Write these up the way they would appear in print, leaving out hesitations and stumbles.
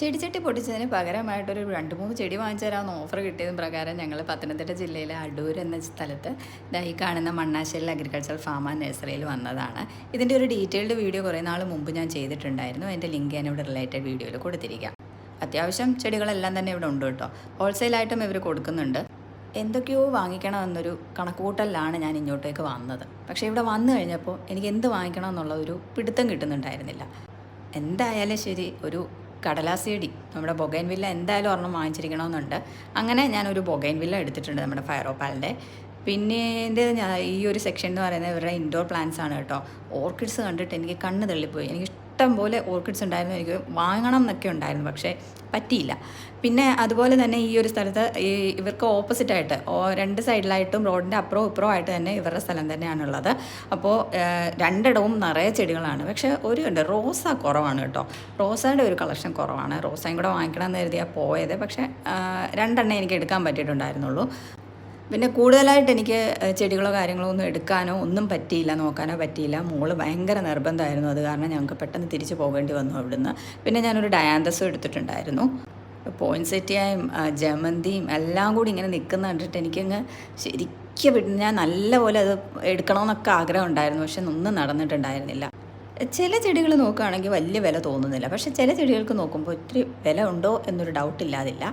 ചെടിച്ചട്ടി പൊട്ടിച്ചതിന് പകരമായിട്ടൊരു 2-3 ചെടി വാങ്ങിച്ചു തരാമെന്ന് ഓഫർ കിട്ടിയതും പ്രകാരം ഞങ്ങൾ പത്തനംതിട്ട ജില്ലയിലെ അടൂർ എന്ന സ്ഥലത്ത് ഈ കാണുന്ന മണ്ണാശ്ശേരിൽ അഗ്രികൾച്ചർ ഫാം ആൻഡ് നഴ്സറിയിൽ വന്നതാണ്. ഇതിൻ്റെ ഒരു ഡീറ്റെയിൽഡ് വീഡിയോ കുറേ നാൾ മുമ്പ് ഞാൻ ചെയ്തിട്ടുണ്ടായിരുന്നു. അതിൻ്റെ ലിങ്ക് ഞാൻ ഇവിടെ റിലേറ്റഡ് വീഡിയോയിൽ കൊടുത്തിരിക്കാം. അത്യാവശ്യം ചെടികളെല്ലാം തന്നെ ഇവിടെ ഉണ്ട് കേട്ടോ. ഹോൾസെയിലായിട്ടും ഇവർ കൊടുക്കുന്നുണ്ട്. എന്തൊക്കെയോ വാങ്ങിക്കണമെന്നൊരു കണക്കുകൂട്ടലിലാണ് ഞാൻ ഇങ്ങോട്ടേക്ക് വന്നത്. പക്ഷേ ഇവിടെ വന്നു കഴിഞ്ഞപ്പോൾ എനിക്ക് എന്ത് വാങ്ങിക്കണം എന്നുള്ള ഒരു പിടുത്തം കിട്ടുന്നുണ്ടായിരുന്നില്ല. എന്തായാലും ശരി, ഒരു കടലാസ് ചെടി നമ്മുടെ ബൊഗൈൻവില്ല എന്തായാലും ഒരെണ്ണം വാങ്ങിച്ചിരിക്കണമെന്നുണ്ട്. അങ്ങനെ ഞാനൊരു ബൊഗൈൻവില്ല എടുത്തിട്ടുണ്ട് നമ്മുടെ ഫയറോപ്പാലിൻ്റെ. പിന്നെ ഈ ഒരു സെക്ഷൻ എന്ന് പറയുന്നത് ഇവരുടെ ഇൻഡോർ പ്ലാന്റ്സ് ആണ് കേട്ടോ. ഓർക്കിഡ്സ് കണ്ടിട്ട് എനിക്ക് കണ്ണ് തള്ളിപ്പോയി. എനിക്ക് ഇഷ്ടം പോലെ ഓർക്കിഡ്സ് ഉണ്ടായിരുന്നു. എനിക്ക് വാങ്ങണം എന്നൊക്കെ ഉണ്ടായിരുന്നു, പക്ഷേ പറ്റിയില്ല. പിന്നെ അതുപോലെ തന്നെ ഈ ഒരു സ്ഥലത്ത് ഇവർക്ക് ഓപ്പോസിറ്റായിട്ട് 2 സൈഡിലായിട്ടും റോഡിൻ്റെ അപ്പുറവും ഇപ്പുറവും ആയിട്ട് തന്നെ ഇവരുടെ സ്ഥലം തന്നെയാണുള്ളത്. അപ്പോൾ 2 ഇടവും നിറയെ ചെടികളാണ്. പക്ഷേ ഉണ്ട്, റോസ കുറവാണ് കേട്ടോ. റോസയുടെ ഒരു കളക്ഷൻ കുറവാണ്. റോസയും കൂടെ വാങ്ങിക്കണമെന്ന് കരുതിയാണ് പോയത്. പക്ഷേ 2 എനിക്ക് എടുക്കാൻ പറ്റിയിട്ടുണ്ടായിരുന്നുള്ളൂ. പിന്നെ കൂടുതലായിട്ട് എനിക്ക് ചെടികളോ കാര്യങ്ങളോ ഒന്നും എടുക്കാനോ ഒന്നും പറ്റിയില്ല, നോക്കാനോ പറ്റിയില്ല. മോള് ഭയങ്കര നിർബന്ധമായിരുന്നു. അത് കാരണം ഞങ്ങൾക്ക് പെട്ടെന്ന് തിരിച്ച് പോകേണ്ടി വന്നു അവിടുന്ന്. പിന്നെ ഞാനൊരു ഡയാന്തസും എടുത്തിട്ടുണ്ടായിരുന്നു. പോയിൻസെറ്റിയായും ജമന്തിയും എല്ലാം കൂടി ഇങ്ങനെ നിൽക്കുന്ന കണ്ടിട്ട് എനിക്കങ്ങ് ശരിക്കും ഞാൻ നല്ലപോലെ അത് എടുക്കണമെന്നൊക്കെ ആഗ്രഹം ഉണ്ടായിരുന്നു. പക്ഷെ ഒന്നും നടന്നിട്ടുണ്ടായിരുന്നില്ല. ചില ചെടികൾ നോക്കുകയാണെങ്കിൽ വലിയ വില തോന്നുന്നില്ല. പക്ഷേ ചില ചെടികൾക്ക് നോക്കുമ്പോൾ ഒത്തിരി വില ഉണ്ടോ എന്നൊരു ഡൗട്ടില്ലാതില്ല.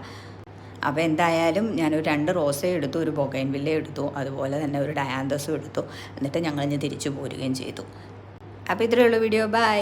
അപ്പോൾ എന്തായാലും ഞാനൊരു 2 റോസയും എടുത്തു, ഒരു ബൊഗൈൻവില്ലയും എടുത്തു, അതുപോലെ തന്നെ ഒരു ഡയാന്തസും എടുത്തു. എന്നിട്ട് ഞങ്ങളിഞ്ഞ് തിരിച്ചു പോരുകയും ചെയ്തു. അപ്പോൾ ഇത്രയേ ഉള്ളൂ വീഡിയോ. ബൈ.